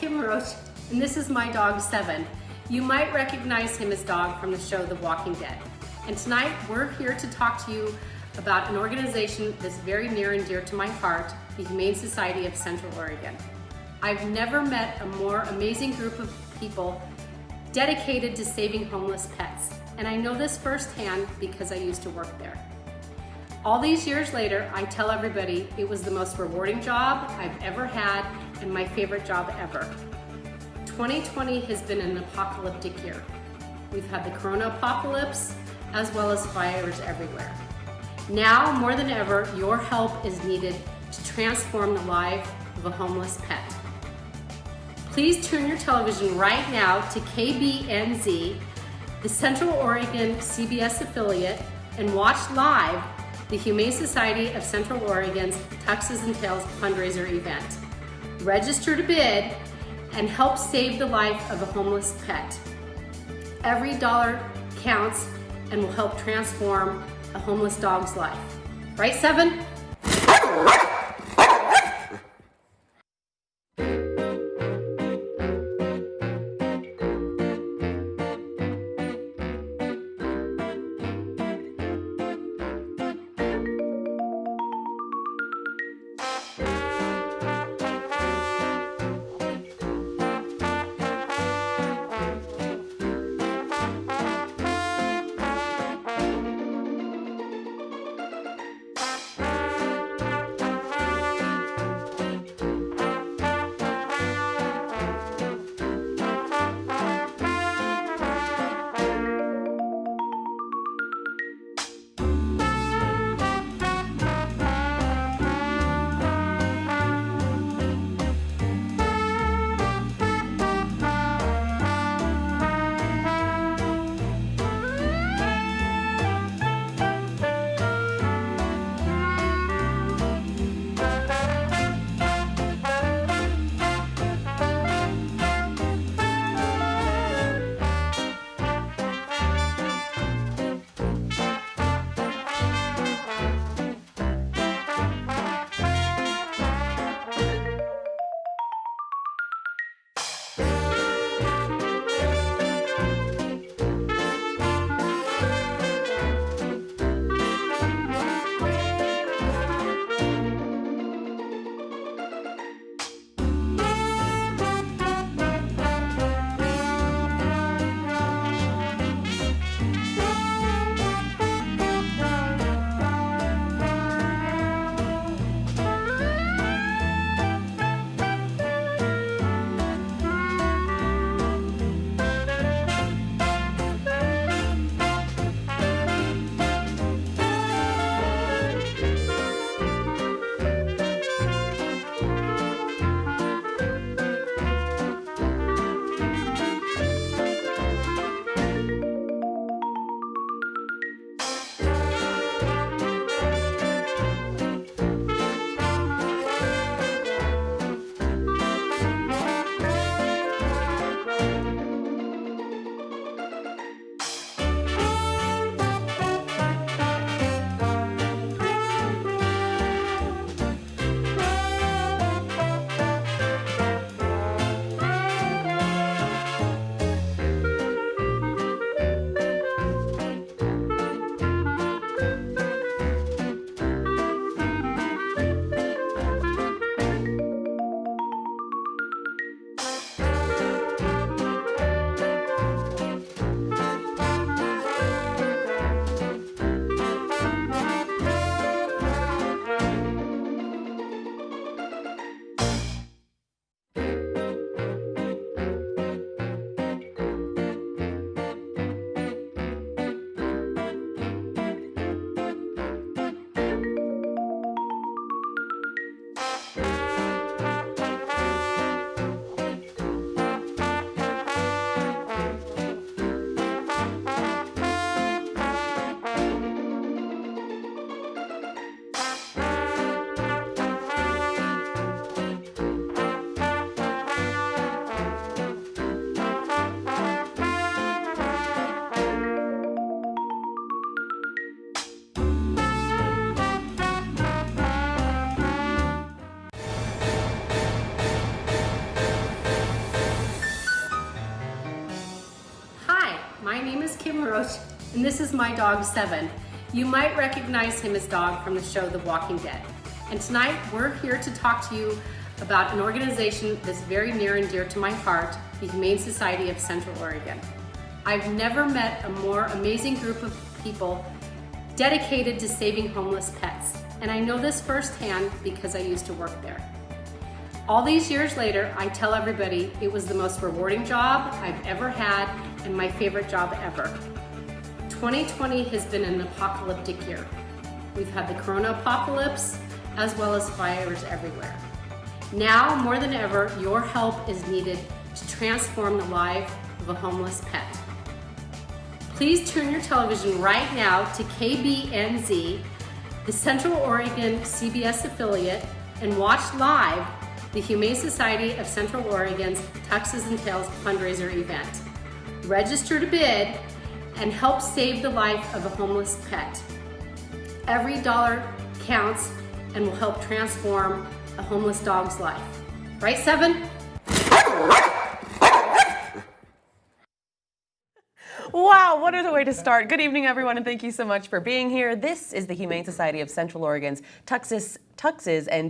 Kim Roach, and this is my dog, Seven. You might recognize him as Dog from the show The Walking Dead. And tonight, we're here to talk to you about an organization that's very near and dear to my heart, the Humane Society of Central Oregon. I've never met a more amazing group of people dedicated to saving homeless pets. And I know this firsthand because I used to work there. All these years later, I tell everybody it was the most rewarding job I've ever had and my favorite job ever. 2020 has been an apocalyptic year. We've had the corona apocalypse as well as fires everywhere. Now, more than ever, your help is needed to transform the life of a homeless pet. Please turn your television right now to KBNZ, the Central Oregon CBS affiliate, and watch live the Humane Society of Central Oregon's Tuxes Tails fundraiser event. Register to bid and help save the life of a homeless pet. Every dollar counts and will help transform a homeless dog's life. Right, Seven? my name is Kim Roach, and this is my dog, Seven. You might recognize him as Dog from the show The Walking Dead. And tonight, we're here to talk to you about an organization that's very near and dear to my heart, the Humane Society of Central Oregon. I've never met a more amazing group of people dedicated to saving homeless pets. And I know this firsthand because I used to work there. All these years later, I tell everybody it was the most rewarding job I've ever had and my favorite job ever. 2020 has been an apocalyptic year. We've had the corona apocalypse as well as fires everywhere. Now, more than ever, your help is needed to transform the life of a homeless pet. Please turn your television right now to KBNZ, the Central Oregon CBS affiliate, and watch live the Humane Society of Central Oregon's Tuxes Tails fundraiser event. Register to bid and help save the life of a homeless pet. Every dollar counts and will help transform a homeless dog's life. Right, Seven? Wow, what a way to start. Good evening, everyone, and thank you so much for being here. This is the Humane Society of Central Oregon's Tuxes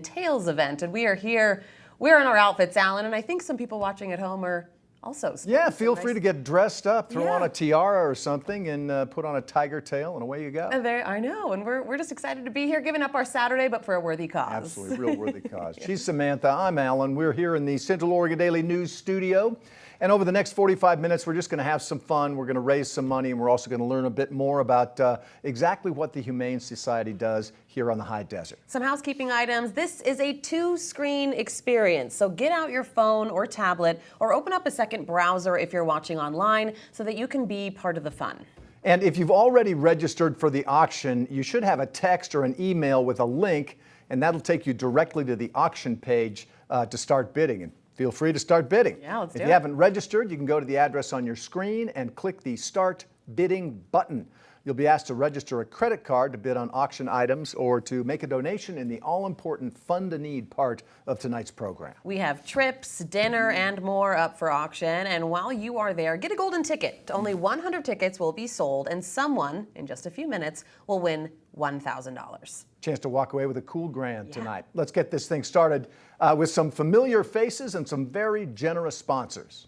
Tails event, and we are here. We're in our outfits, Alan, and I think some people watching at home are also. Yeah, feel free to get dressed up, throw on a tiara or something, and put on a tiger tail, and away you go. I know, and we're just excited to be here, giving up our Saturday, but for a worthy cause. Absolutely, real worthy cause. She's Samantha, I'm Alan. We're here in the Central Oregon Daily News studio. And over the next 45 minutes, we're just going to have some fun. We're going to raise some money, and we're also going to learn a bit more about exactly what the Humane Society does here on the high desert. Some housekeeping items. This is a two-screen experience, so get out your phone or tablet or open up a second browser if you're watching online so that you can be part of the fun. And if you've already registered for the auction, you should have a text or an email with a link, and that'll take you directly to the auction page to start bidding. And feel free to start bidding. Yeah, let's do it. If you haven't registered, you can go to the address on your screen and click the Start Bidding button. You'll be asked to register a credit card to bid on auction items or to make a donation in the all-important Fund a Need part of tonight's program. We have trips, dinner, and more up for auction. And while you are there, get a golden ticket. Only 100 tickets will be sold, and someone, in just a few minutes, will win $1,000. Chance to walk away with a cool grand tonight. Let's get this thing started with some familiar faces and some very generous sponsors.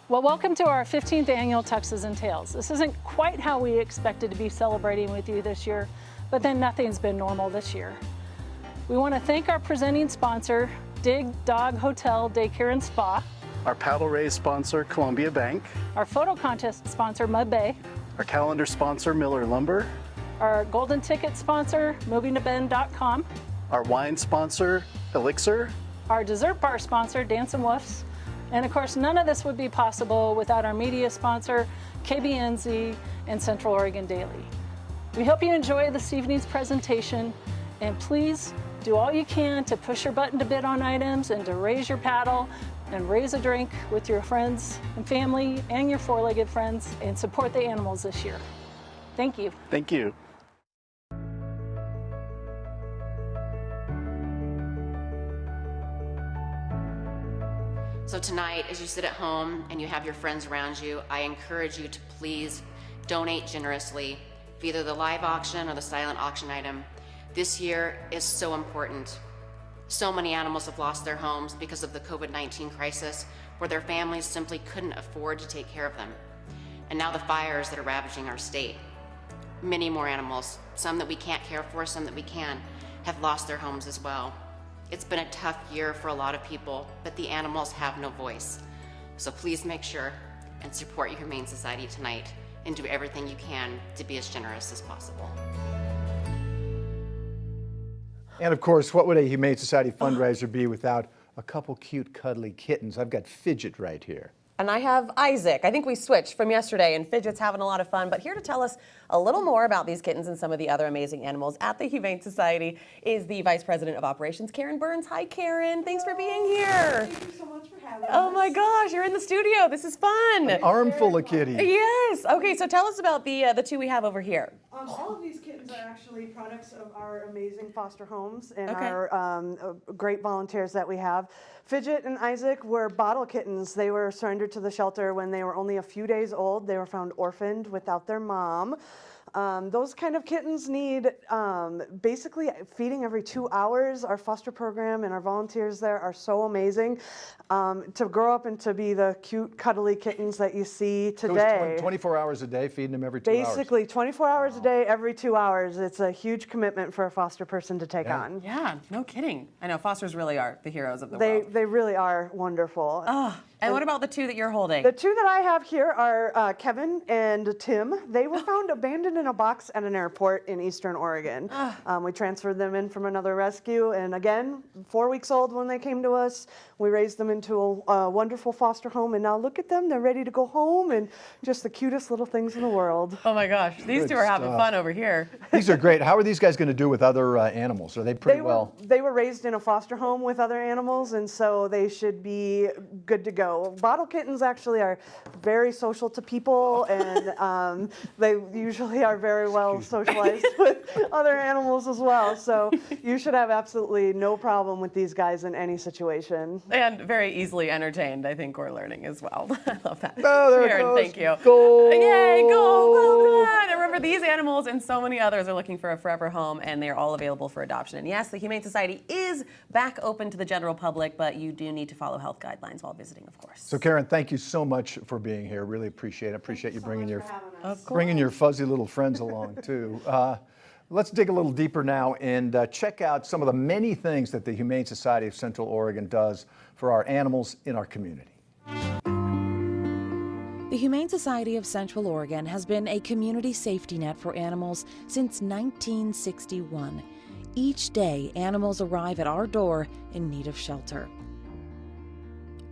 Well, welcome to our 15th annual Tuxes Tails. This isn't quite how we expected to be celebrating with you this year, but then nothing's been normal this year. We want to thank our presenting sponsor, Dig Dog Hotel, Daycare and Spa. Our paddle race sponsor, Columbia Bank. Our photo contest sponsor, Mud Bay. Our calendar sponsor, Miller Lumber. Our golden ticket sponsor, movingtobend.com. Our wine sponsor, Elixir. Our dessert bar sponsor, Dance and Woofs. And of course, none of this would be possible without our media sponsor, KBNZ and Central Oregon Daily. We hope you enjoy this evening's presentation, and please do all you can to push your button to bid on items and to raise your paddle and raise a drink with your friends and family and your four-legged friends and support the animals this year. Thank you. Thank you. So tonight, as you sit at home and you have your friends around you, I encourage you to please donate generously for either the live auction or the silent auction item. This year is so important. So many animals have lost their homes because of the COVID-19 crisis, where their families simply couldn't afford to take care of them. And now the fires that are ravaging our state. Many more animals, some that we can't care for, some that we can, have lost their homes as well. It's been a tough year for a lot of people, but the animals have no voice. So please make sure and support your Humane Society tonight and do everything you can to be as generous as possible. And of course, what would a Humane Society fundraiser be without a couple cute, cuddly kittens? I've got Fidget right here. And I have Isaac. I think we switched from yesterday, and Fidget's having a lot of fun. But here to tell us a little more about these kittens and some of the other amazing animals at the Humane Society is the Vice President of Operations, Karen Burns. Hi, Karen. Thanks for being here. Thank you so much for having us. Oh my my gosh, you're in the studio. This is fun. An armful of kitties. Yes. Okay, so tell us about the two we have over here. All of these kittens are actually products of our amazing foster homes and Okay. our great volunteers that we have. Fidget and Isaac were bottle kittens. They were surrendered to the shelter when they were only a few days old. They were found orphaned without their mom. Those kind of kittens need basically feeding every 2 hours. Our foster program and our volunteers there are so amazing. To grow up and to be the cute, cuddly kittens that you see So today. it's 24 hours a day, feeding them every 2 hours. Basically, 24 hours a day, every 2 hours. It's a huge commitment for a foster person to take on. Yeah, no kidding. I know fosters really are the heroes of the They world. they really are wonderful. And what about the two that you're holding? The two that I have here are Kevin and Tim. They were found abandoned in a box at an airport in Eastern Oregon. We transferred them in from another rescue, and again, 4 weeks old when they came to us. We raised them into a wonderful foster home, and now look at them. They're ready to go home, and just the cutest little things in the world. Oh my gosh, these Good two are having stuff. fun over here. These are great. How are these guys going to do with other animals? Are they pretty well? They were raised in a foster home with other animals, and so they should be good to go. Bottle kittens actually are very social to people, and they usually are very well socialized with other animals as well. So you should have absolutely no problem with these guys in any situation. And very easily entertained, I think we're learning as well. I love that. Oh, there it Karen, goes. thank you. Goal. Yay, go, well done. And remember, these animals and so many others are looking for a forever home, and they're all available for adoption. And yes, the Humane Society is back open to the general public, but you do need to follow health guidelines while visiting, of course. So Karen, thank you so much for being here. Really appreciate it. Appreciate you bringing your Us. bringing your fuzzy little friends along too. Let's dig a little deeper now and check out some of the many things that the Humane Society of Central Oregon does for our animals in our community. The Humane Society of Central Oregon has been a community safety net for animals since 1961. Each day, animals arrive at our door in need of shelter.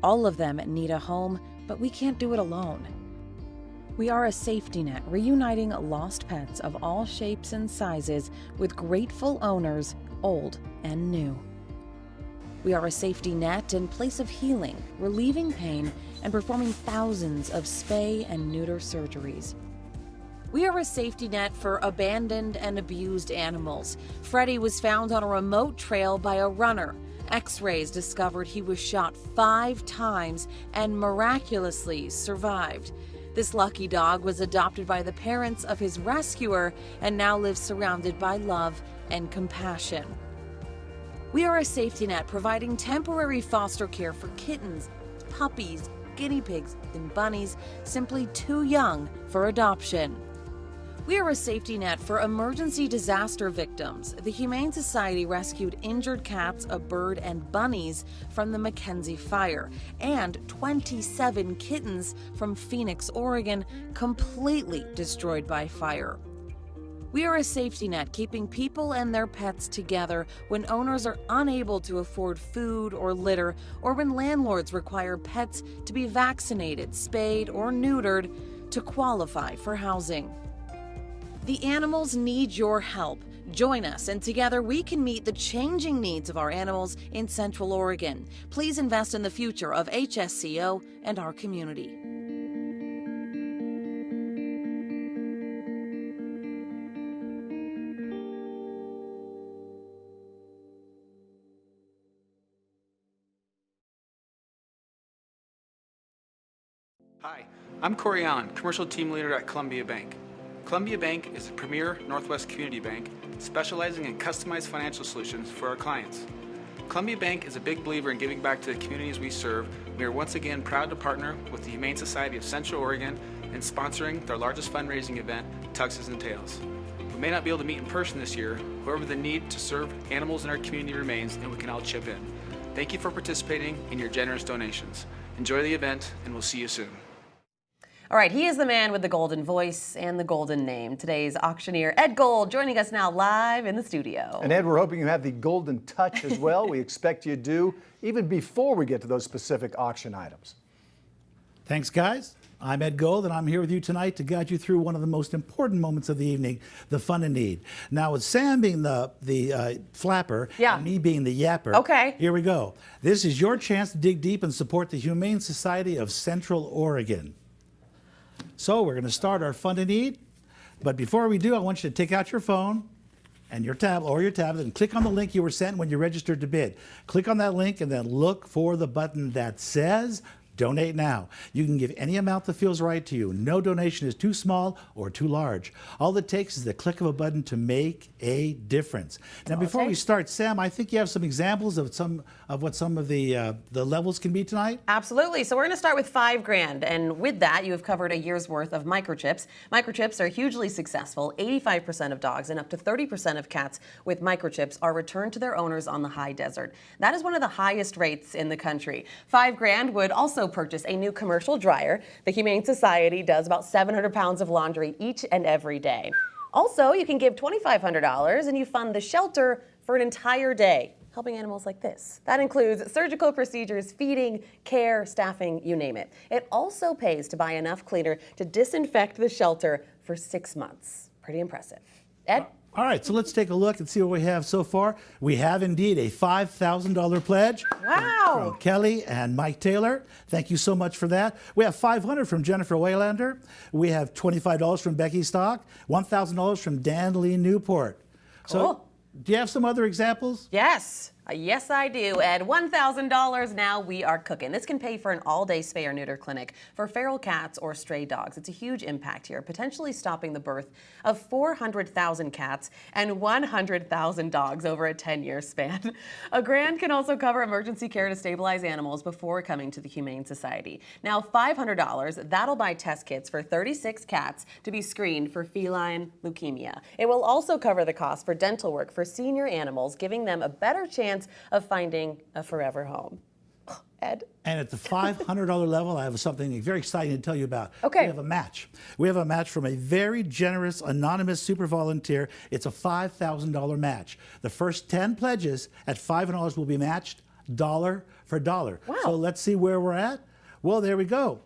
All of them need a home, but we can't do it alone. We are a safety net reuniting lost pets of all shapes and sizes with grateful owners, old and new. We are a safety net and place of healing, relieving pain, and performing thousands of spay and neuter surgeries. We are a safety net for abandoned and abused animals. Freddie was found on a remote trail by a runner. X-rays discovered he was shot 5 times and miraculously survived. This lucky dog was adopted by the parents of his rescuer and now lives surrounded by love and compassion. We are a safety net providing temporary foster care for kittens, puppies, guinea pigs, and bunnies simply too young for adoption. We are a safety net for emergency disaster victims. The Humane Society rescued injured cats, a bird, and bunnies from the Mackenzie fire, and 27 kittens from Phoenix, Oregon, completely destroyed by fire. We are a safety net keeping people and their pets together when owners are unable to afford food or litter, or when landlords require pets to be vaccinated, spayed, or neutered to qualify for housing. The animals need your help. Join us, and together we can meet the changing needs of our animals in Central Oregon. Please invest in the future of HSCO and our community. Hi, I'm Corey Allen, Commercial Team Leader at Columbia Bank. Columbia Bank is a premier Northwest community bank specializing in customized financial solutions for our clients. Columbia Bank is a big believer in giving back to the communities we serve. We are once again proud to partner with the Humane Society of Central Oregon in sponsoring their largest fundraising event, Tuxes Tails. We may not be able to meet in person this year, however the need to serve animals in our community remains and we can all chip in. Thank you for participating in your generous donations. Enjoy the event and we'll see you soon. All right, he is the man with the golden voice and the golden name. Today's auctioneer, Ed Gold, joining us now live in the studio. And Ed, we're hoping you have the golden touch as well. We expect you do, even before we get to those specific auction items. Thanks, guys. I'm Ed Gold, and I'm here with you tonight to guide you through one of the most important moments of the evening, the fun and need. Now, with Sam being the flapper and me being the yapper, okay, here we go. This is your chance to dig deep and support the Humane Society of Central Oregon. So we're going to start our fun and need, but before we do, I want you to take out your phone and your tablet and click on the link you were sent when you registered to bid. Click on that link and then look for the button that says Donate Now. You can give any amount that feels right to you. No donation is too small or too large. All it takes is the click of a button to make a difference. Now, before we start, Sam, I think you have some examples of what some of the levels can be tonight. Absolutely. So we're going to start with $5,000, and with that, you have covered a year's worth of microchips. Microchips are hugely successful. 85% of dogs and up to 30% of cats with microchips are returned to their owners on the high desert. That is one of the highest rates in the country. $5,000 would also purchase a new commercial dryer. The Humane Society does about 700 pounds of laundry each and every day. Also, you can give $2,500 and you fund the shelter for an entire day, helping animals like this. That includes surgical procedures, feeding, care, staffing, you name it. It also pays to buy enough cleaner to disinfect the shelter for 6 months. Pretty impressive. Ed? All right, so let's take a look and see what we have so far. We have indeed a $5,000 pledge. Wow. From Kelly and Mike Taylor. Thank you so much for that. We have $500 from Jennifer Waylander. We have $25 from Becky Stock. $1,000 from Dan Lee Newport. Cool. So, do you have some other examples? Yes. Yes, I do, Ed. $1,000, now we are cooking. This can pay for an all-day spay or neuter clinic for feral cats or stray dogs. It's a huge impact here, potentially stopping the birth of 400,000 cats and 100,000 dogs over a 10-year span. A grant can also cover emergency care to stabilize animals before coming to the Humane Society. Now, $500, that'll buy test kits for 36 cats to be screened for feline leukemia. It will also cover the cost for dental work for senior animals, giving them a better chance of finding a forever home. Ed? And at the $500 level, I have something very exciting to tell you about. Okay. We have a match. We have a match from a very generous, anonymous super volunteer. It's a $5,000 match. The first 10 pledges at $500 will be matched dollar for dollar. Wow. So let's see where we're at. Well, there we go.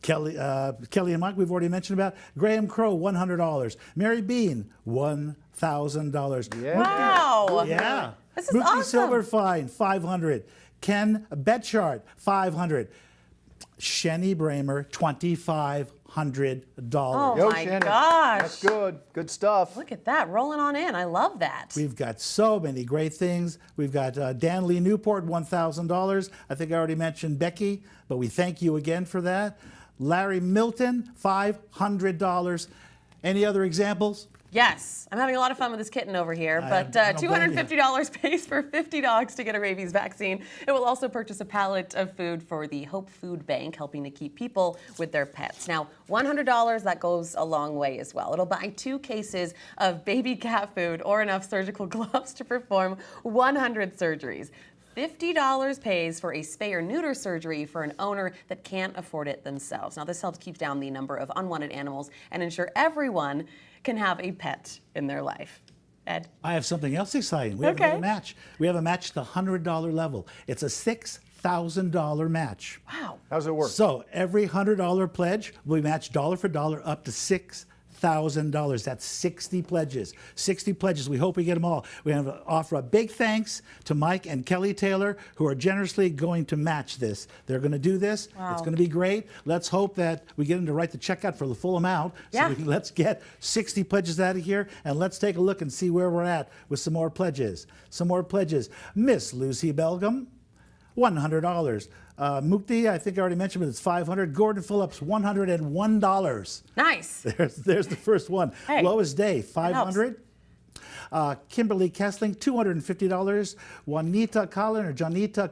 Kelly and Mike, we've already mentioned about. Graham Crow, $100. Mary Bean, $1,000. Yeah. Wow. Yeah. This is Mookie awesome. Silverfine, $500. Ken Betchart, $500. Shenny Bramer, $2,500. Oh Yo, my Shannon. gosh. That's good. Good stuff. Look at that, rolling on in. I love that. We've got so many great things. We've got Dan Lee Newport, $1,000. I think I already mentioned Becky, but we thank you again for that. Larry Milton, $500. Any other examples? Yes, I'm having a lot of fun with this kitten over here, but I don't blame you. $250 pays for 50 dogs to get a rabies vaccine. It will also purchase a pallet of food for the Hope Food Bank, helping to keep people with their pets. Now, $100, that goes a long way as well. It'll buy 2 cases of baby cat food or enough surgical gloves to perform 100 surgeries. $50 pays for a spay or neuter surgery for an owner that can't afford it themselves. Now, this helps keep down the number of unwanted animals and ensure everyone can have a pet in their life. Ed? I have something else exciting. We have a match. We have a match at the $100 level. It's a $6,000 match. Wow. How does it work? So every $100 pledge will be matched dollar for dollar up to $6,000. That's 60 pledges. 60 pledges. We hope we get them all. We have to offer a big thanks to Mike and Kelly Taylor, who are generously going to match this. They're going to do this. Wow. It's going to be great. Let's hope that we get them to write the check out for the full amount. Yeah. So let's get 60 pledges out of here, and let's take a look and see where we're at with some more pledges. Some more pledges. Miss Lucy Belgum, $100. Mukti, I think I already mentioned, but it's $500. Gordon Phillips, $101. Nice. There's the first one. Hey, Lois Day, $500. Kimberly Kessling, $250. Janita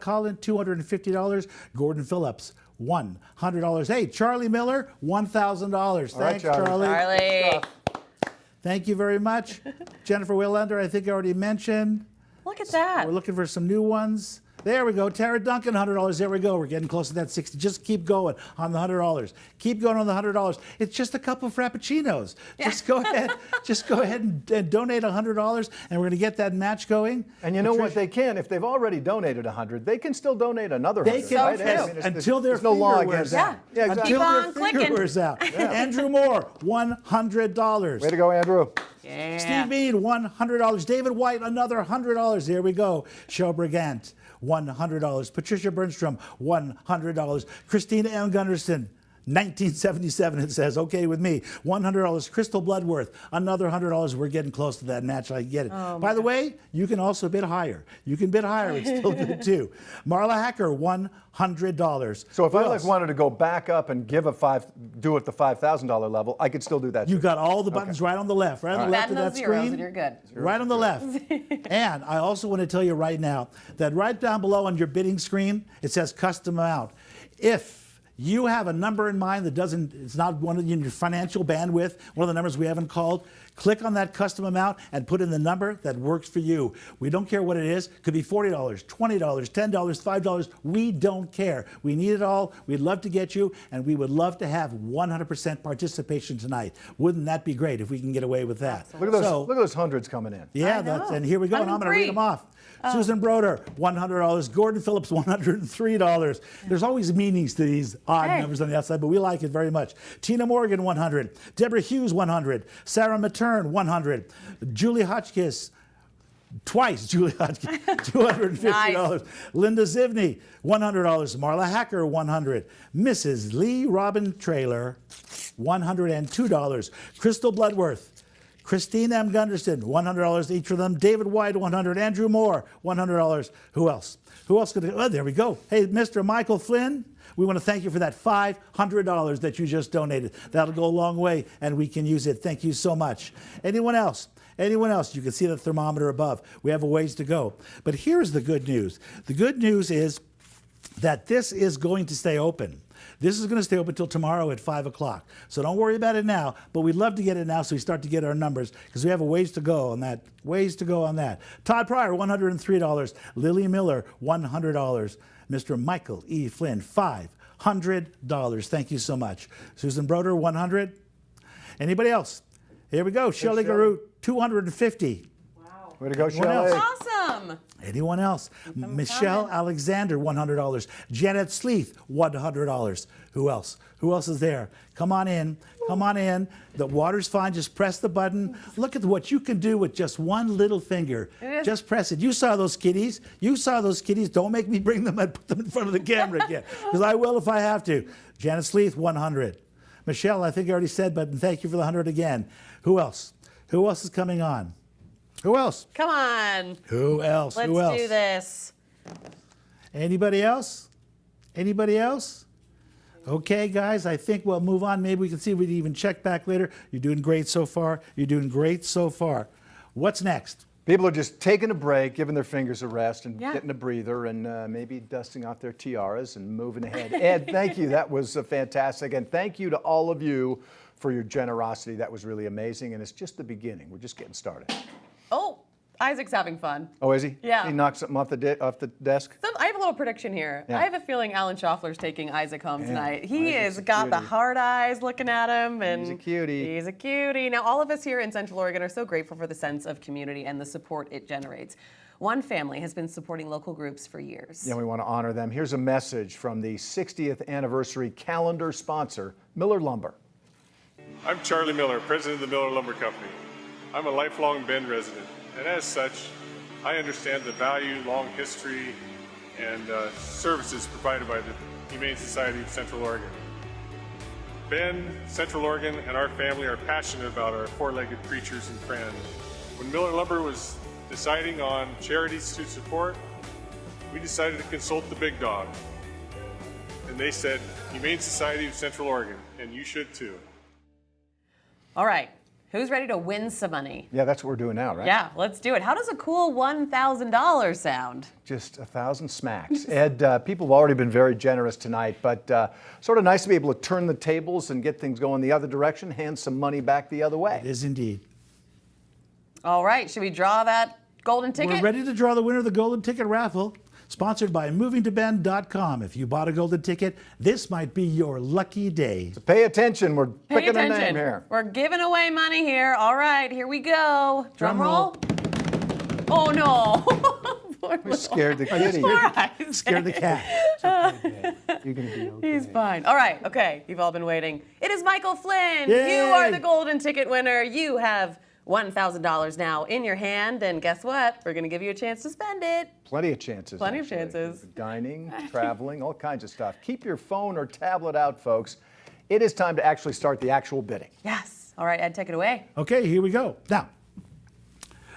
Collin, $250. Gordon Phillips, $100. Hey, Charlie Miller, $1,000. Thanks, Charlie. Charlie. Thank you very much. Jennifer Willander, I think I already mentioned. Look at that. We're looking for some new ones. There we go. Tara Duncan, $100. There we go. We're getting close to that 60. Just keep going on the $100. Keep going on the $100. It's just a couple of Frappuccinos. Yeah. Just go ahead and donate $100, and we're going to get that match going. And you know what? They can, if they've already donated 100, they can still donate another 100. They can, right? yes, I mean, until their there's no law finger wears against out. that. Yeah, exactly. Until their Keep on finger wears out. Andrew Moore, $100. Way to go, Andrew. Yeah. Steve Mead, $100. David White, another $100. There we go. Show Brigant, $100. Patricia Bernstrom, $100. Christina M. Gunderson, 1977, it says, okay with me. $100. Crystal Bloodworth, another $100. We're getting close to that match. I get it. Oh, by the way, you can also bid higher. You can bid higher. It's still good too. Marla Hacker, $100. So if I wanted to go back up and do it the $5,000 level, I could still do that. You got all the buttons right on the left, right on the left of that screen. And you're good. Right on the left. And I also want to tell you right now that right down below on your bidding screen, it says custom amount. If you have a number in mind that it's not one of your financial bandwidth, one of the numbers we haven't called, click on that custom amount and put in the number that works for you. We don't care what it is. It could be $40, $20, $10, $5. We don't care. We need it all. We'd love to get you, and we would love to have 100% participation tonight. Wouldn't that be great if we can get away with that? Look at those hundreds coming in. Yeah, and here we go, and I'm going to read them off. Susan Broder, $100. Gordon Phillips, $103. There's always meanings to these odd numbers on the outside, but we like it very much. Tina Morgan, $100. Deborah Hughes, $100. Sarah Matern, $100. Julie Hotchkiss, twice Julie Hotchkiss, $250. Nice. Linda Zivney, $100. Marla Hacker, $100. Mrs. Lee Robin Trailer, $102. Crystal Bloodworth, Christine M. Gunderson, $100 each of them. David White, $100. Andrew Moore, $100. Who else? Who else could? Oh, there we go. Hey, Mr. Michael Flynn, we want to thank you for that $500 that you just donated. That'll go a long way, and we can use it. Thank you so much. Anyone else? Anyone else? You can see the thermometer above. We have a ways to go. But here's the good news. The good news is that this is going to stay open. This is going to stay open until tomorrow at 5 o'clock. So don't worry about it now, but we'd love to get it now so we start to get our numbers because we have a ways to go on that. Ways to go on that. Todd Pryor, $103. Lily Miller, $100. Mr. Michael E. Flynn, $500. Thank you so much. Susan Broder, $100. Anybody else? Here we go. Shelley Garut, $250. Wow. Way to go, Shelley. Awesome. Anyone else? Michelle Alexander, $100. Janet Sleeth, $100. Who else? Who else is there? Come on in. Come on in. The water's fine. Just press the button. Look at what you can do with just one little finger. Just press it. You saw those kitties. You saw those kitties. Don't make me bring them and put them in front of the camera again, because I will if I have to. Janet Sleeth, $100. Michelle, I think I already said, but thank you for the 100 again. Who else? Who else is coming on? Who else? Come on. Who else? Let's Who else? do this. Anybody else? Anybody else? Okay, guys, I think we'll move on. Maybe we can see if we can even check back later. You're doing great so far. You're doing great so far. What's next? People are just taking a break, giving their fingers a rest and getting a breather and maybe dusting off their tiaras and moving ahead. Ed, thank you. That was fantastic. And thank you to all of you for your generosity. That was really amazing. And it's just the beginning. We're just getting started. Oh, Isaac's having fun. Oh, is he? Yeah. He knocked something off the desk? I have a little prediction here. Yeah. I have a feeling Alan Schaffler's taking Isaac home tonight. He Isaac's has got the cutie. hard eyes looking at him. And He's a cutie. He's a cutie. Now, all of us here in Central Oregon are so grateful for the sense of community and the support it generates. One family has been supporting local groups for years. Yeah, we want to honor them. Here's a message from the 60th anniversary calendar sponsor, Miller Lumber. I'm Charlie Miller, president of the Miller Lumber Company. I'm a lifelong Bend resident, and as such, I understand the value, long history, and services provided by the Humane Society of Central Oregon. Bend, Central Oregon, and our family are passionate about our four-legged creatures and friends. When Miller Lumber was deciding on charities to support, we decided to consult the big dog. And they said, Humane Society of Central Oregon, and you should too. All right. Who's ready to win some money? Yeah, that's what we're doing now, right? Yeah, let's do it. How does a cool $1,000 sound? Just 1,000 smacks. Ed, people have already been very generous tonight, but sort of nice to be able to turn the tables and get things going the other direction, hand some money back the other way. It is indeed. All right, should we draw that golden ticket? We're ready to draw the winner of the golden ticket raffle. sponsored by movingtobend.com. If you bought a golden ticket, this might be your lucky day. So pay attention. We're Pay picking a name attention. here. We're giving away money here. All right, here we go. Drum roll. Oh no. We scared the kitty. Scared the cat. You're going to be okay. He's fine. All right, okay, you've all been waiting. It is Michael Flynn. Yay. You are the golden ticket winner. You have $1,000 now in your hand, and guess what? We're going to give you a chance to spend it. Plenty of chances. Plenty of actually. chances. Dining, traveling, all kinds of stuff. Keep your phone or tablet out, folks. It is time to actually start the actual bidding. Yes. All right, Ed, take it away. Okay, here we go. Now,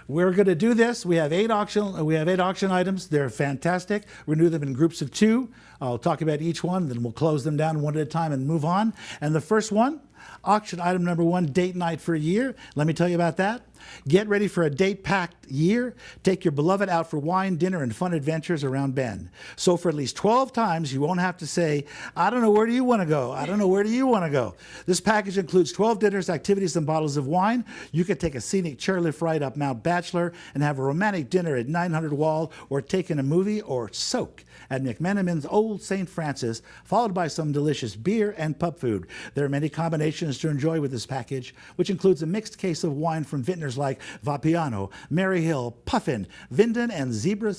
we're going to do this. We have eight auction items. They're fantastic. We're going to do them in groups of 2. I'll talk about each one, then we'll close them down one at a time and move on. And the first one, auction item number 1, date night for a year. Let me tell you about that. Get ready for a date-packed year. Take your beloved out for wine, dinner, and fun adventures around Bend. So for at least 12 times, you won't have to say, I don't know, where do you want to go? I don't know, where do you want to go? This package includes 12 dinners, activities, and bottles of wine. You could take a scenic chairlift ride up Mount Bachelor and have a romantic dinner at 900 Wall, or take in a movie or soak at McMenamin's Old St. Francis, followed by some delicious beer and pub food. There are many combinations to enjoy with this package, which includes a mixed case of wine from vintners like Vapiano, Mary Hill, Puffin, Vinden, and Zerba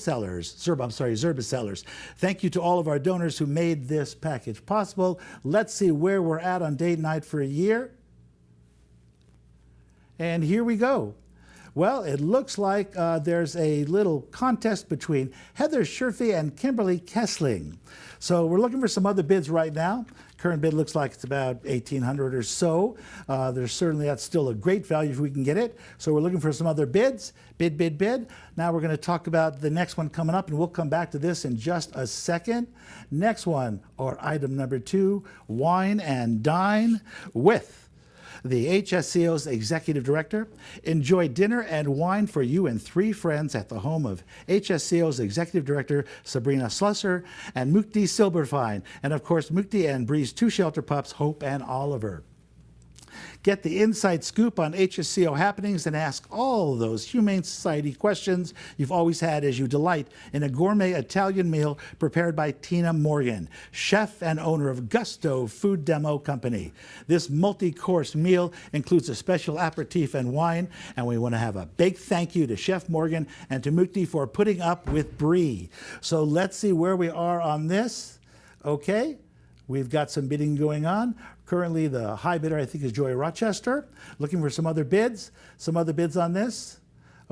Cellars. Thank you to all of our donors who made this package possible. Let's see where we're at on date night for a year. And here we go. Well, it looks like there's a little contest between Heather Scherfe and Kimberly Kessling. So we're looking for some other bids right now. Current bid looks like it's about $1,800 or so. That's still a great value if we can get it. So we're looking for some other bids. Bid. Now we're going to talk about the next one coming up, and we'll come back to this in just a second. Next one, or item number 2, wine and dine with the HSCO's executive director. Enjoy dinner and wine for you and 3 friends at the home of HSCO's executive director, Sabrina Slusser, and Mukti Silberfein. And of course, Mukti and Bree's 2 shelter pups, Hope and Oliver. Get the inside scoop on HSCO happenings and ask all those Humane Society questions you've always had as you delight in a gourmet Italian meal prepared by Tina Morgan, chef and owner of Gusto Food Demo Company. This multi-course meal includes a special aperitif and wine, and we want to have a big thank you to Chef Morgan and to Mukti for putting up with Bree. So let's see where we are on this. Okay. We've got some bidding going on. Currently, the high bidder, I think, is Joy Rochester. Looking for some other bids. Some other bids on this.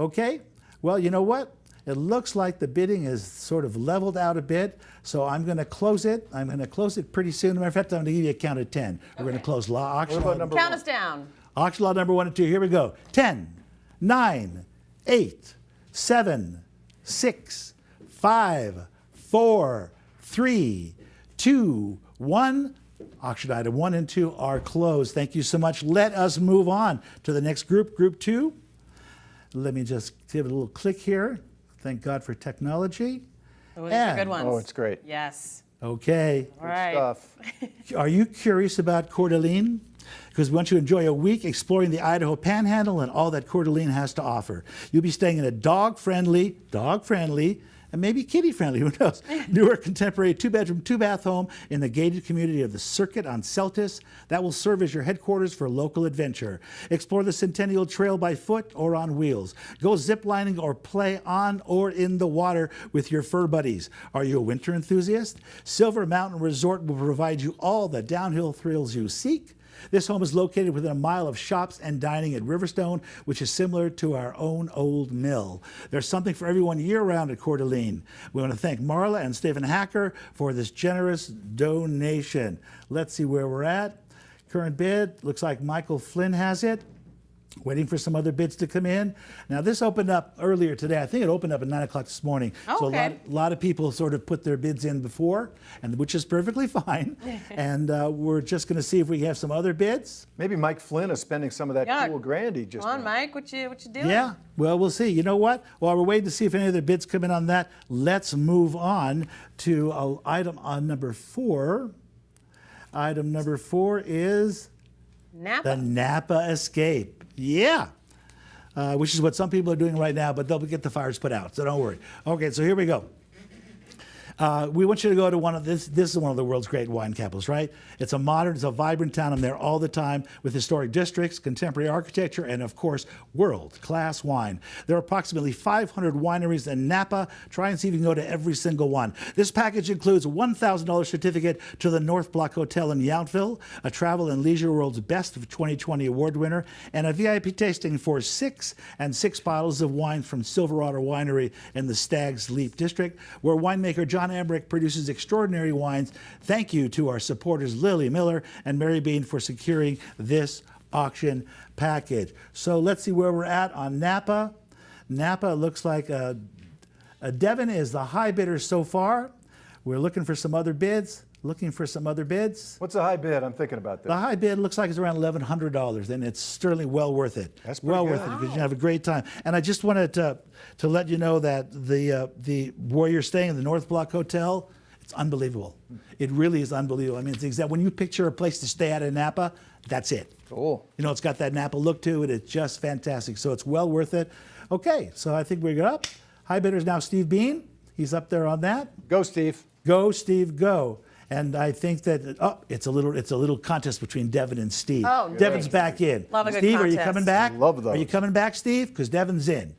Okay. Well, you know what? It looks like the bidding is sort of leveled out a bit. So I'm going to close it. I'm going to close it pretty soon. Matter of fact, I'm going to give you a count of 10. We're going to close auction law. Count us down. Auction law number 1 and 2. Here we go. 10, 9, 8, 7, 6, 5, 4, 3, 2, 1. Auction item 1 and 2 are closed. Thank you so much. Let us move on to the next group, group 2. Let me just give it a little click here. Thank God for technology. Oh, these are good ones. Oh, it's great. Yes. Okay. All right. Stuff. Are you curious about Coeur d'Alene? Because we want you to enjoy a week exploring the Idaho Panhandle and all that Coeur d'Alene has to offer. You'll be staying in a dog-friendly, and maybe kitty-friendly, who knows, newer contemporary 2-bedroom, 2-bath home in the gated community of the Circuit on Celtis that will serve as your headquarters for local adventure. Explore the Centennial Trail by foot or on wheels. Go ziplining or play on or in the water with your fur buddies. Are you a winter enthusiast? Silver Mountain Resort will provide you all the downhill thrills you seek. This home is located within a mile of shops and dining at Riverstone, which is similar to our own old mill. There's something for everyone year-round at Coeur d'Alene. We want to thank Marla and Stephen Hacker for this generous donation. Let's see where we're at. Current bid, looks like Michael Flynn has it. Waiting for some other bids to come in. Now, this opened up earlier today. I think it opened up at 9 o'clock this morning. Oh, so okay. a lot of people sort of put their bids in before, which is perfectly fine. And we're just going to see if we have some other bids. Maybe Mike Flynn is spending some of that cool grand he just Come on, made. Mike. What you doing? Yeah, well, we'll see. You know what? While we're waiting to see if any other bids come in on that, let's move on to item on number 4. Item number 4 is Napa. the Napa Escape. Yeah. Which is what some people are doing right now, but they'll get the fires put out, so don't worry. Okay, so here we go. We want you to go to one of this. This is one of the world's great wine capitals, right? It's a modern, it's a vibrant town. I'm there all the time with historic districts, contemporary architecture, and of course, world-class wine. There are approximately 500 wineries in Napa. Try and see if you can go to every single one. This package includes a $1,000 certificate to the North Block Hotel in Yountville, a Travel and Leisure World's Best of 2020 award winner, and a VIP tasting for 6 bottles of wine from Silverado Winery in the Stag's Leap District, where winemaker John Ambrick produces extraordinary wines. Thank you to our supporters Lily Miller and Mary Bean for securing this auction package. So let's see where we're at on Napa. Napa looks like Devon is the high bidder so far. We're looking for some other bids. What's the high bid? I'm thinking about this. The high bid looks like it's around $1,100, and it's certainly well worth it. That's pretty well good. worth it because you have a great time. And I just wanted to let you know that the where you're staying in the North Block Hotel, it's unbelievable. It really is unbelievable. I mean, it's exact when you picture a place to stay at in Napa, that's it. Cool. You know, it's got that Napa look to it. It's just fantastic. So it's well worth it. Okay, so I think we're good up. High bidder is now Steve Bean. He's up there on that. Go, Steve. Go, Steve, go. And I think that it's a little contest between Devon and Steve. Oh, Devon's nice. back in. Love a good Steve, are you contest. coming back? Love those. Are you coming back, Steve? Because Devon's in.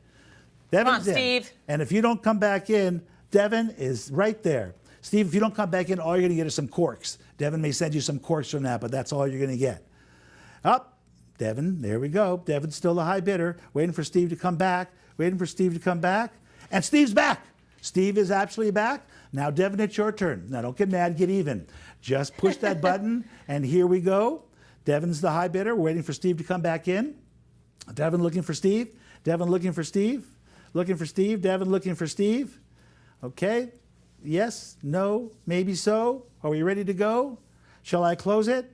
Come on, Devon's in. Steve. And if you don't come back in, Devon is right there. Steve, if you don't come back in, all you're going to get is some corks. Devon may send you some corks from that, but that's all you're going to get. Up, Devon. There we go. Devon's still the high bidder. Waiting for Steve to come back. And Steve's back. Steve is actually back. Now, Devon, it's your turn. Now, don't get mad, get even. Just push that button, and here we go. Devon's the high bidder. We're waiting for Steve to come back in. Devon looking for Steve. Devon looking for Steve. Looking for Steve. Devon looking for Steve. Okay. Yes, no, maybe so. Are we ready to go? Shall I close it?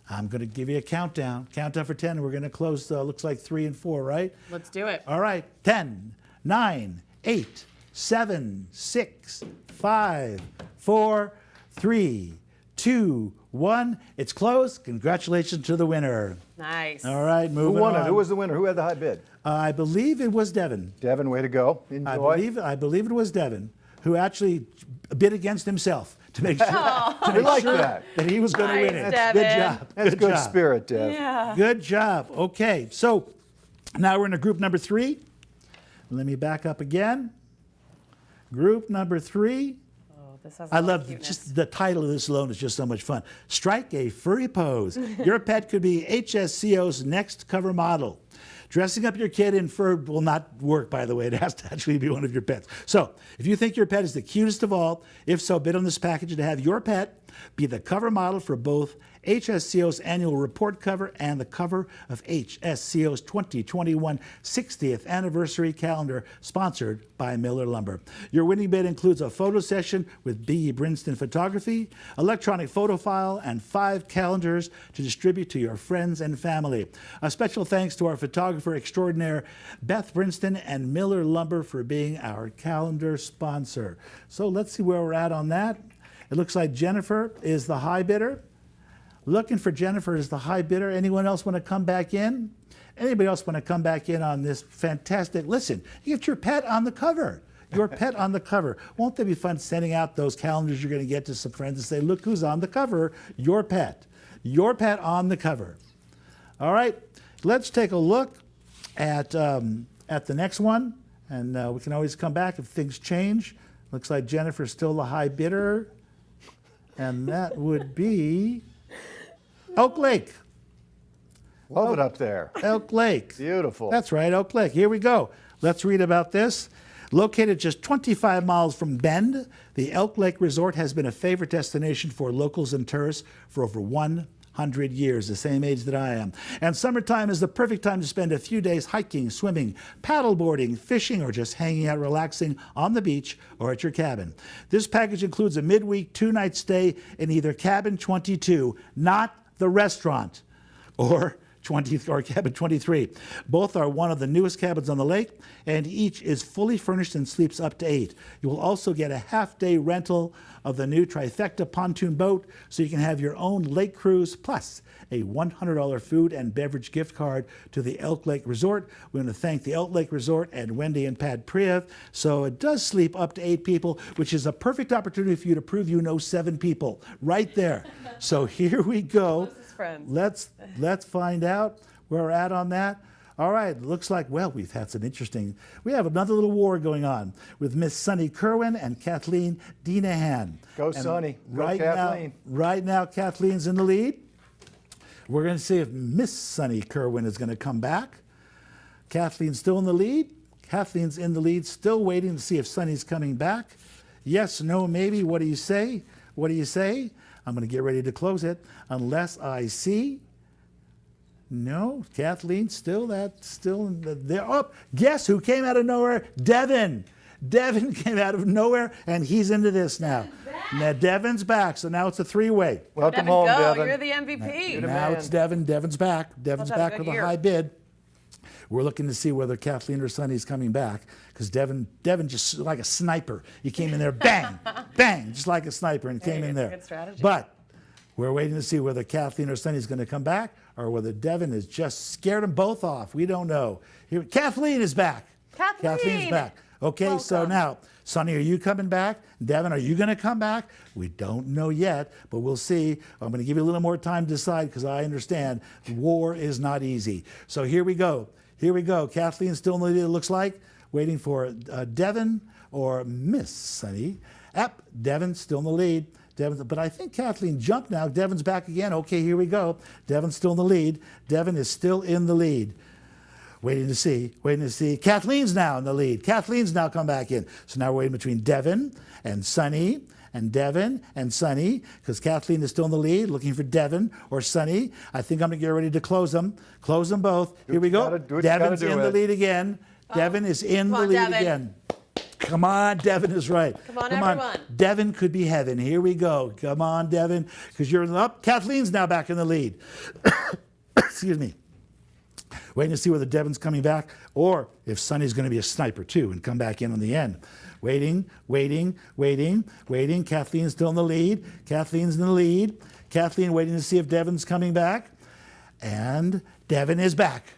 I'm going to give you a countdown. Countdown for 10. We're going to close, looks like 3 and 4, right? Let's do it. All right. 10, 9, 8, 7, 6, 5, 4, 3, 2, 1. It's closed. Congratulations to the winner. Nice. All right, Who moving won on. it? Who was the winner? Who had the high bid? I believe it was Devon. Devon, way to go. Enjoy. I believe it was Devon who actually bid against himself to make sure, I like that. that he was going to win it. Nice, Good Devon. job. That's good job. spirit, Dev. Yeah. Good job. Okay, so now we're in group number 3. Let me back up again. Group number 3. Oh, this has I a lot of love cuteness. just the title of this alone is just so much fun. Strike a furry pose. Your pet could be HSCO's next cover model. Dressing up your kid in fur will not work, by the way. It has to actually be one of your pets. So if you think your pet is the cutest of all, if so, bid on this package to have your pet be the cover model for both HSCO's annual report cover and the cover of HSCO's 2021 60th anniversary calendar, sponsored by Miller Lumber. Your winning bid includes a photo session with B.E. Brinston Photography, electronic photo file, and 5 calendars to distribute to your friends and family. A special thanks to our photographer extraordinaire, Beth Brinston and Miller Lumber, for being our calendar sponsor. So let's see where we're at on that. It looks like Jennifer is the high bidder. Looking for Jennifer as the high bidder. Anyone else want to come back in? Anybody else want to come back in on this fantastic? Listen, you get your pet on the cover. Your pet on the cover. Won't that be fun sending out those calendars you're going to get to some friends and say, look who's on the cover, your pet. Your pet on the cover. All right, let's take a look at the next one. And we can always come back if things change. Looks like Jennifer's still the high bidder. And that would be Elk Lake. Love it up there. Elk Lake. Beautiful. That's right, Elk Lake. Here we go. Let's read about this. Located just 25 miles from Bend, the Elk Lake Resort has been a favorite destination for locals and tourists for over 100 years, the same age that I am. And summertime is the perfect time to spend a few days hiking, swimming, paddleboarding, fishing, or just hanging out relaxing on the beach or at your cabin. This package includes a midweek 2-night stay in either Cabin 22, not the restaurant, or Cabin 23. Both are one of the newest cabins on the lake, and each is fully furnished and sleeps up to 8. You will also get a half-day rental of the new Trifecta pontoon boat, so you can have your own lake cruise, plus a $100 food and beverage gift card to the Elk Lake Resort. We want to thank the Elk Lake Resort and Wendy and Pat Priv. So it does sleep up to 8 people, which is a perfect opportunity for you to prove you know 7 people right there. So here we go. Let's find out where we're at on that. All right, looks like, well, we have another little war going on with Miss Sunny Kerwin and Kathleen Dinahan. Go And Sunny, go Kathleen. Right now, Kathleen's in the lead. We're going to see if Miss Sunny Kerwin is going to come back. Kathleen's still in the lead. Kathleen's in the lead, still waiting to see if Sunny's coming back. Yes, no, maybe. What do you say? What do you say? I'm going to get ready to close it unless I see. No, Kathleen still there. Oh, guess who came out of nowhere? Devin. Devin came out of nowhere, and he's into this now. Now Devin's back, so now it's a 3-way. Welcome Devin, home, go. Devin. You're the MVP. Now it's Devin. Devin's back. Devin's Let's have a back good with year. a high bid. We're looking to see whether Kathleen or Sunny's coming back, because Devin just like a sniper. He came in there, bang, bang, just like a sniper, and came in there. Good strategy. But we're waiting to see whether Kathleen or Sunny's going to come back, or whether Devin has just scared them both off. We don't know. Here, Kathleen is back. Kathleen's back. Okay, so now, Sunny, are you coming back? Devin, are you going to come back? We don't know yet, but we'll see. I'm going to give you a little more time to decide, because I understand war is not easy. So here we go. Here we go. Kathleen's still in the lead, it looks like, waiting for Devin or Miss Sunny. Yep, Devin's still in the lead. But I think Kathleen jumped now. Devin's back again. Okay, here we go. Devin's still in the lead. Devin is still in the lead. Waiting to see. Kathleen's now in the lead. Kathleen's now come back in. So now we're waiting between Devin and Sunny, and Devin and Sunny, because Kathleen is still in the lead, looking for Devin or Sunny. I think I'm going to get ready to close them. Close them both. Here we go. Devin's in the lead again. Devin is in the lead again. Come on, Devin is right. Come on, everyone. Devin could be heaven. Here we go. Come on, Devin, because you're up. Kathleen's now back in the lead. Excuse me. Waiting to see whether Devin's coming back, or if Sunny's going to be a sniper too and come back in on the end. Waiting. Kathleen's still in the lead. Kathleen's in the lead. Kathleen waiting to see if Devin's coming back. And Devin is back.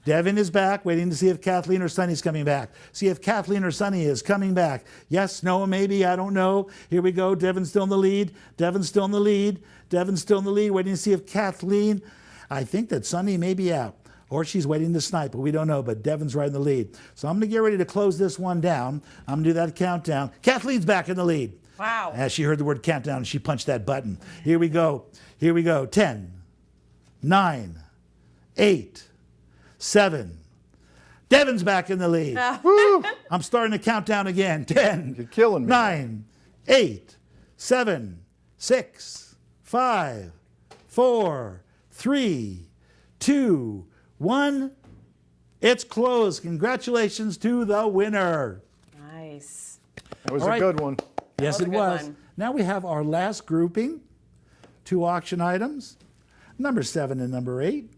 Devin is back, waiting to see if Kathleen or Sunny's coming back. See if Kathleen or Sunny is coming back. Yes, no, maybe, I don't know. Here we go. Devin's still in the lead. Devin's still in the lead. Devin's still in the lead, waiting to see if Kathleen, I think that Sunny may be out, or she's waiting to snipe, but we don't know. But Devin's right in the lead. So I'm going to get ready to close this one down. I'm going to do that countdown. Kathleen's back in the lead. Wow. As she heard the word countdown, and she punched that button. Here we go. 10, 9, 8, 7. Devin's back in the lead. Woo! I'm starting to count down again. 10. You're killing me. 9, 8, 7, 6, 5, 4, 3, 2, 1. It's closed. Congratulations to the winner. Nice. That was All a right. good one. Yes, That it was a good was. one. Now we have our last grouping, 2 auction items, number 7 and number 8.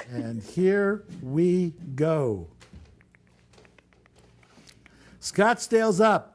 And here we go. Scottsdale's up.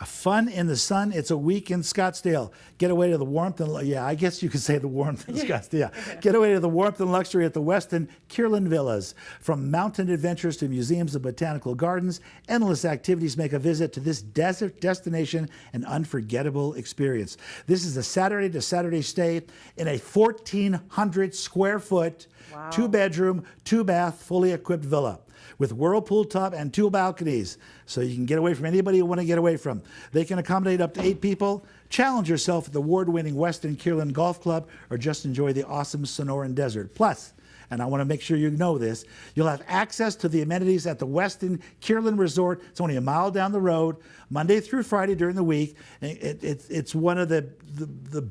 A fun in the sun. It's a week in Scottsdale. Get away to the warmth and I guess you could say the warmth in Scottsdale. Yeah. Get away to the warmth and luxury at the Westin Kierland Villas. From mountain adventures to museums and botanical gardens, endless activities make a visit to this desert destination an unforgettable experience. This is a Saturday to Saturday stay in a 1,400 square foot, 2-bedroom, 2-bath, fully equipped villa with whirlpool tub and 2 balconies, so you can get away from anybody you want to get away from. They can accommodate up to 8 people. Challenge yourself at the award-winning Westin Kierland Golf Club, or just enjoy the awesome Sonoran Desert. Plus, and I want to make sure you know this, you'll have access to the amenities at the Westin Kierland Resort. It's only a mile down the road, Monday through Friday during the week. It's one of the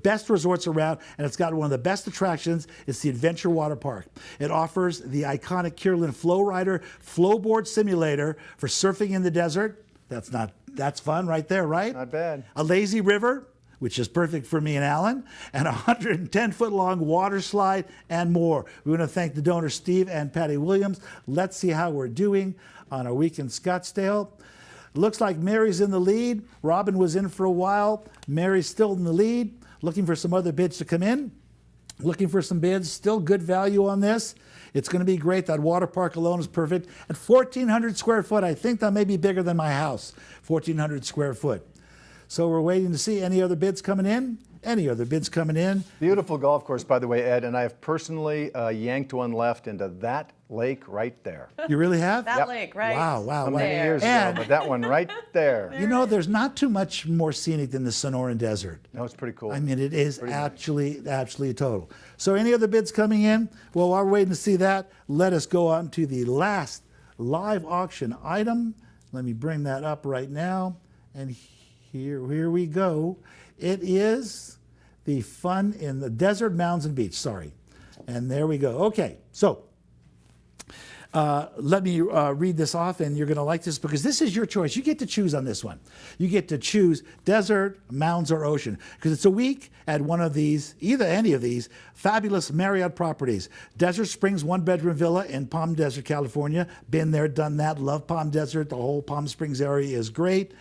best resorts around, and it's got one of the best attractions. It's the Adventure Water Park. It offers the iconic Kierland Flow Rider Flowboard Simulator for surfing in the desert. That's fun right there, right? Not bad. A lazy river which is perfect for me and Alan, and a 110-foot-long water slide and more. We want to thank the donors Steve and Patty Williams. Let's see how we're doing on our week in Scottsdale. Looks like Mary's in the lead. Robin was in for a while. Mary's still in the lead. Looking for some other bids to come in. Looking for some bids. Still good value on this. It's going to be great. That water park alone is perfect. At 1,400 square foot, I think that may be bigger than my house. 1,400 square foot. So we're waiting to see any other bids coming in. Any other bids coming in. Beautiful golf course, by the way, Ed, and I have personally yanked one left into that lake right there. You really have? That lake, right? Wow, wow, wow. Many years ago, but that one right there. You know, there's not too much more scenic than the Sonoran Desert. No, it's pretty cool. I mean, it is actually total. So any other bids coming in? Well, while we're waiting to see that, let us go on to the last live auction item. Let me bring that up right now. And here we go. It is the fun in the desert, mountains, and beach. Sorry. And there we go. Okay, so let me read this off, and you're going to like this because this is your choice. You get to choose on this one. You get to choose desert, mountains, or ocean because it's a week at one of these, either any of these, fabulous Marriott properties. Desert Springs one-bedroom villa in Palm Desert, California. Been there, done that. Love Palm Desert. The whole Palm Springs area is great.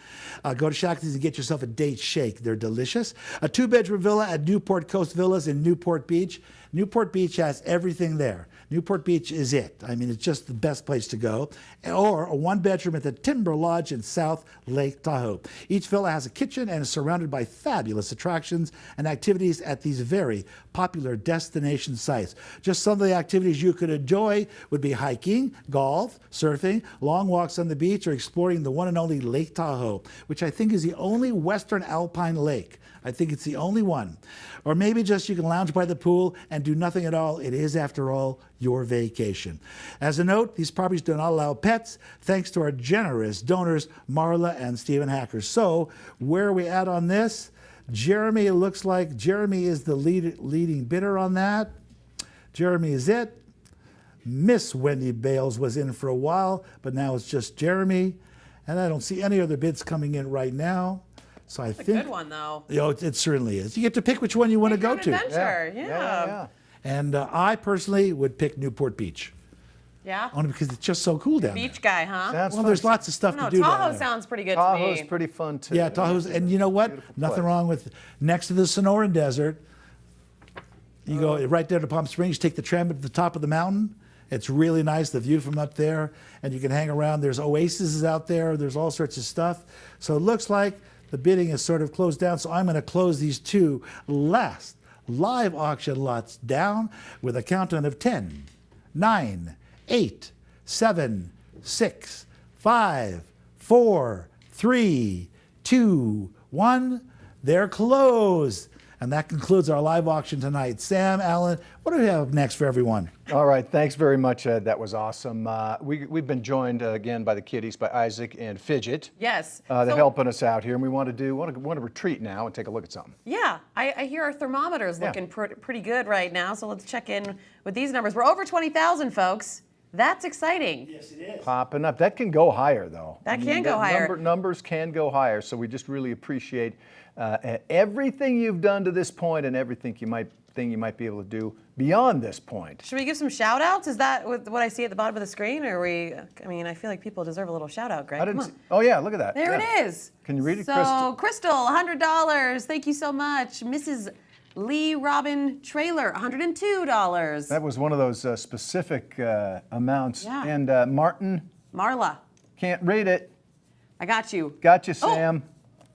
Go to Shakti's and get yourself a date shake. They're delicious. A two-bedroom villa at Newport Coast Villas in Newport Beach. Newport Beach has everything there. Newport Beach is it. I mean, it's just the best place to go. Or a one-bedroom at the Timber Lodge in South Lake Tahoe. Each villa has a kitchen and is surrounded by fabulous attractions and activities at these very popular destination sites. Just some of the activities you could enjoy would be hiking, golf, surfing, long walks on the beach, or exploring the one and only Lake Tahoe, which I think is the only Western alpine lake. I think it's the only one. Or maybe just you can lounge by the pool and do nothing at all. It is, after all, your vacation. As a note, these properties do not allow pets, thanks to our generous donors, Marla and Stephen Hacker. So, where are we at on this? Jeremy, it looks like Jeremy is the leading bidder on that. Jeremy is it. Miss Wendy Bales was in for a while, but now it's just Jeremy. And I don't see any other bids coming in right now. So I think a good one, though. You know, it certainly is. You get to pick which one you want to go to. Adventure, yeah. And I personally would pick Newport Beach. Yeah? Only because it's just so cool down there. Beach guy, huh? Sounds Well, fun. there's lots of stuff to do down Tahoe there. sounds pretty good Tahoe's to me. pretty fun too. Yeah, Tahoe's, and you know what? Beautiful Nothing place. wrong with next to the Sonoran Desert. You go right there to Palm Springs, take the tram to the top of the mountain. It's really nice, the view from up there, and you can hang around. There's oases out there. There's all sorts of stuff. So it looks like the bidding is sort of closed down, so I'm going to close these two last live auction lots down with a countdown of 10, 9, 8, 7, 6, 5, 4, 3, 2, 1. They're closed. And that concludes our live auction tonight. Sam, Alan, what do we have next for everyone? All right, thanks very much, Ed. That was awesome. We've been joined again by the kiddies, by Isaac and Fidget. Yes. They're helping us out here, and we want to retreat now and take a look at something. Yeah, I hear our thermometer's looking pretty good right now, so let's check in with these numbers. We're over 20,000, folks. That's exciting. Yes, it is. Popping up. That can go higher, though. That can go higher. Numbers can go higher, so we just really appreciate everything you've done to this point and everything you might be able to do beyond this point. Should we give some shout outs? Is that what I see at the bottom of the screen? Or I feel like people deserve a little shout out, Greg. Come on. Oh, yeah, look at that. There it is. Can you read it, So, Crystal? $100. Thank you so much. Mrs. Lee Robin Trailer, $102. That was one of those specific amounts. Yeah. And Martin, Marla, can't read it. I got you. Got you, Sam.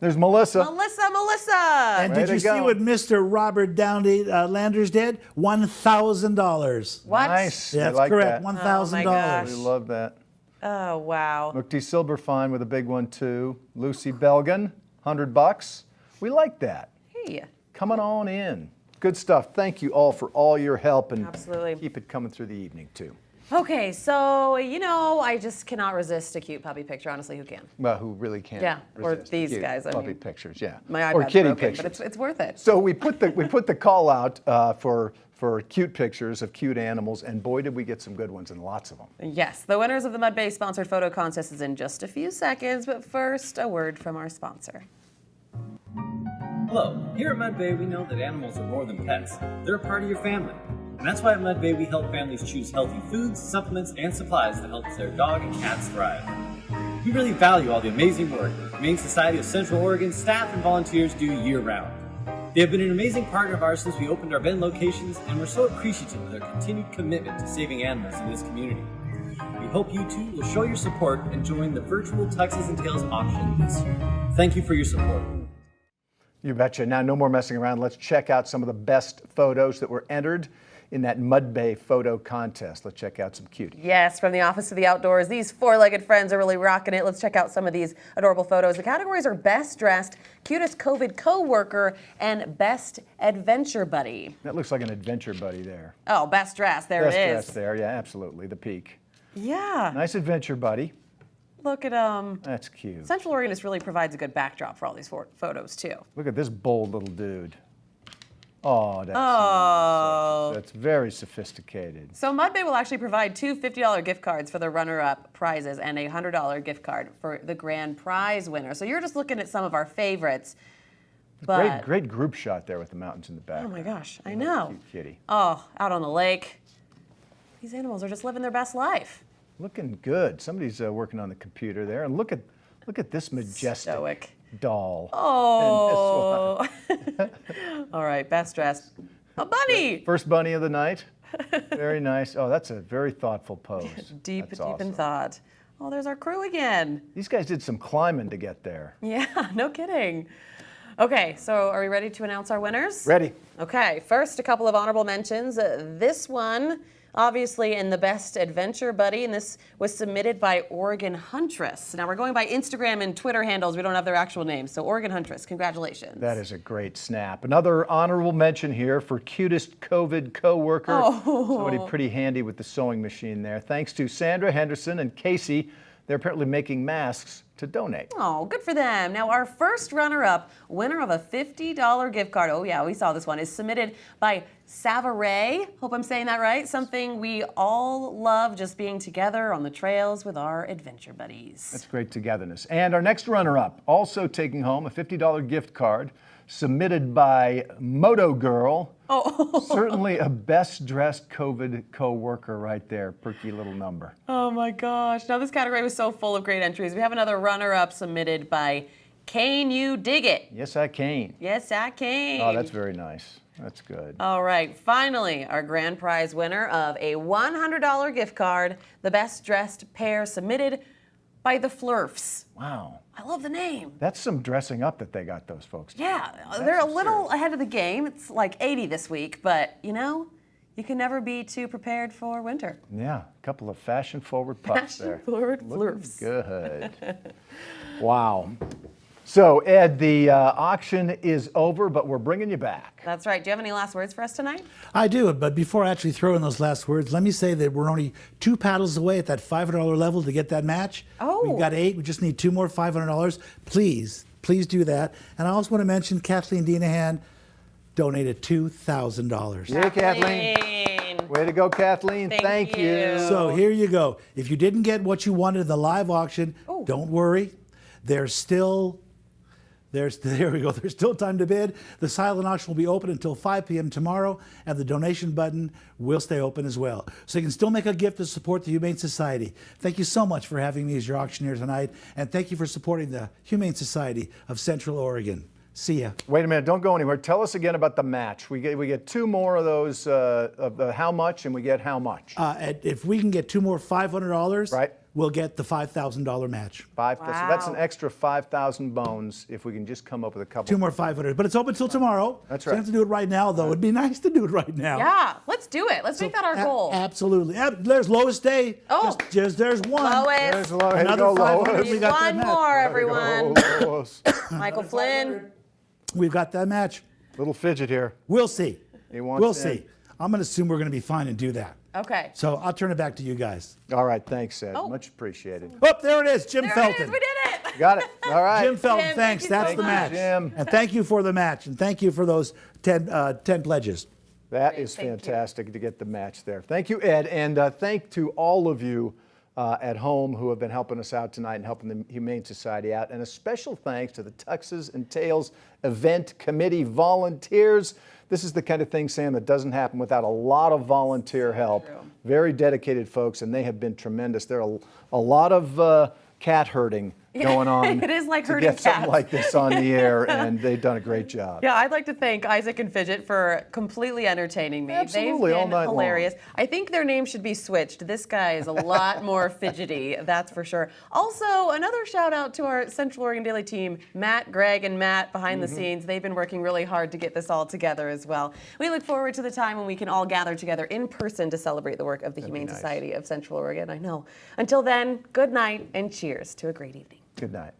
There's Melissa. Melissa. And Way did to you see go. what Mr. Robert Downey Landers did? $1,000. What? Nice. I That's like correct. that. $1,000. We love that. Oh, wow. Mukti Silberfine with a big one, too. Lucy Belgan, $100. We like that. Hey. Coming on in. Good stuff. Thank you all for all your help, and Absolutely. keep it coming through the evening, too. Okay, so, I just cannot resist a cute puppy picture. Honestly, who can? Well, who really can't Yeah, or resist these cute guys, I puppy mean, pictures, yeah. My iPad's or kitty broken, pictures. but it's worth it. So we put the call out for cute pictures of cute animals, and boy, did we get some good ones, and lots of them. Yes, the winners of the Mud Base sponsored photo contest is in just a few seconds, but first, a word from our sponsor. Hello, here at Medbay we know that animals are more than pets. They're a part of your family. And that's why at Medbay we help families choose healthy foods, supplements, and supplies that help their dog and cats thrive. We really value all the amazing work the Humane Society of Central Oregon staff and volunteers do year-round. They have been an amazing partner of ours since we opened our Bend locations, and we're so appreciative of their continued commitment to saving animals in this community. We hope you too will show your support and join the virtual Tuxes and Tails auction this year. Thank you for your support. You betcha. Now, no more messing around. Let's check out some of the best photos that were entered in that Mudbay photo contest. Let's check out some cuties. Yes, from the office to the outdoors, these four-legged friends are really rocking it. Let's check out some of these adorable photos. The categories are Best Dressed, Cutest COVID Co-Worker, and Best Adventure Buddy. That looks like an adventure buddy there. Oh, Best Dressed, there Best it is. dressed there, yeah, absolutely, the peak. Yeah. Nice adventure buddy. Look at That's cute. Central Oregon just really provides a good backdrop for all these photos too. Look at this bold little dude. Oh, that's Oh. nice. That's very sophisticated. So Mudbay will actually provide two $50 gift cards for the runner-up prizes and a $100 gift card for the grand prize winner. So you're just looking at some of our favorites. But Great group shot there with the mountains in the back. oh my gosh, I know. Cute kitty. Oh, out on the lake. These animals are just living their best life. Looking good. Somebody's working on the computer there, and look at this majestic Stoic. doll. Oh. All right, Best Dressed. A bunny. First bunny of the night. Very nice. Oh, that's a very thoughtful pose. Deep That's in awesome. thought. Oh, there's our crew again. These guys did some climbing to get there. Yeah, no kidding. Okay, so are we ready to announce our winners? Ready. Okay, first a couple of honorable mentions. This one, obviously in the Best Adventure Buddy, and this was submitted by Oregon Huntress. Now we're going by Instagram and Twitter handles. We don't have their actual names. So Oregon Huntress, congratulations. That is a great snap. Another honorable mention here for cutest COVID co-worker. Oh. Somebody pretty handy with the sewing machine there. Thanks to Sandra Henderson and Casey. They're apparently making masks to donate. Oh, good for them. Now, our first runner-up, winner of a $50 gift card, oh yeah, we saw this one, is submitted by Savaray. Hope I'm saying that right. Something we all love, just being together on the trails with our adventure buddies. That's great togetherness. And our next runner-up, also taking home a $50 gift card, submitted by Moto Girl. Oh. Certainly a best-dressed COVID co-worker right there. Perky little number. Oh my gosh. Now, this category was so full of great entries. We have another runner-up submitted by Can You Dig It? Yes, I can. Yes, I can. Oh, that's very nice. That's good. All right, finally, our grand prize winner of a $100 gift card, the best dressed pair submitted by the Flurfs. Wow. I love the name. That's some dressing up that they got those folks. Yeah, they're a little ahead of the game. It's like 80 this week, but you know, you can never be too prepared for winter. Yeah, a couple of fashion-forward pups there. Fashion-forward Looking Flurfs. Good. Wow. So, Ed, the auction is over, but we're bringing you back. That's right. Do you have any last words for us tonight? I do, but before I actually throw in those last words, let me say that we're only 2 paddles away at that $500 level to get that match. Oh. We've got 8. We just need 2 more $500. Please do that. And I also want to mention Kathleen Dinahan donated $2,000. Yeah, Kathleen. Way to go, Kathleen. Thank you. So here you go. If you didn't get what you wanted in the live auction, don't worry. There we go. There's still time to bid. The silent auction will be open until 5 p.m. tomorrow, and the donation button will stay open as well. So you can still make a gift to support the Humane Society. Thank you so much for having me as your auctioneer tonight, and thank you for supporting the Humane Society of Central Oregon. See ya. Wait a minute, don't go anywhere. Tell us again about the match. We get 2 more of those, of the how much, and we get how much? If we can get 2 more $500, right, we'll get the $5,000 match. So that's an extra 5,000 bones if we can just come up with a couple. 2 more $500, but it's open till tomorrow. That's So you right. have to do it right now, though. It'd be nice to do it right now. Yeah, let's do it. Let's make that our goal. Absolutely. There's Lois Day. Oh. Just there's one. Lois. There's Lois. Another Go, 500. Lois. We got that One match. more, everyone. Go, Lois. Michael Flynn. We've got that match. Little fidget here. We'll see. He wants We'll in. see. I'm going to assume we're going to be fine and do that. Okay. So I'll turn it back to you guys. All right, thanks, Ed. Oh. Much appreciated. Oh, there it is, Jim There Felton. it is. We did it. Got it. All right. Jim Felton, Jim, thanks. thank you That's so the much. match. Jim. And thank you for the match. And thank you for those 10 pledges. That is fantastic to get the match there. Thank you, Ed, and thank to all of you at home who have been helping us out tonight and helping the Humane Society out. And a special thanks to the Tuxes and Tails event committee volunteers. This is the kind of thing, Sam, that doesn't happen without a lot of volunteer help. True. Very dedicated folks, and they have been tremendous. There are a lot of cat herding going on. It is like to herding get something cats. like this on the air, and they've done a great job. Yeah, I'd like to thank Isaac and Fidget for completely entertaining me. Absolutely, They've all been night long. hilarious. I think their name should be switched. This guy is a lot more fidgety, that's for sure. Also, another shout out to our Central Oregon Daily team, Matt, Greg, and Matt behind the scenes. They've been working really hard to get this all together as well. We look forward to the time when we can all gather together in person to celebrate the work of the Humane Society of Central Oregon. I know. Until then, good night and cheers to a great evening. Good night.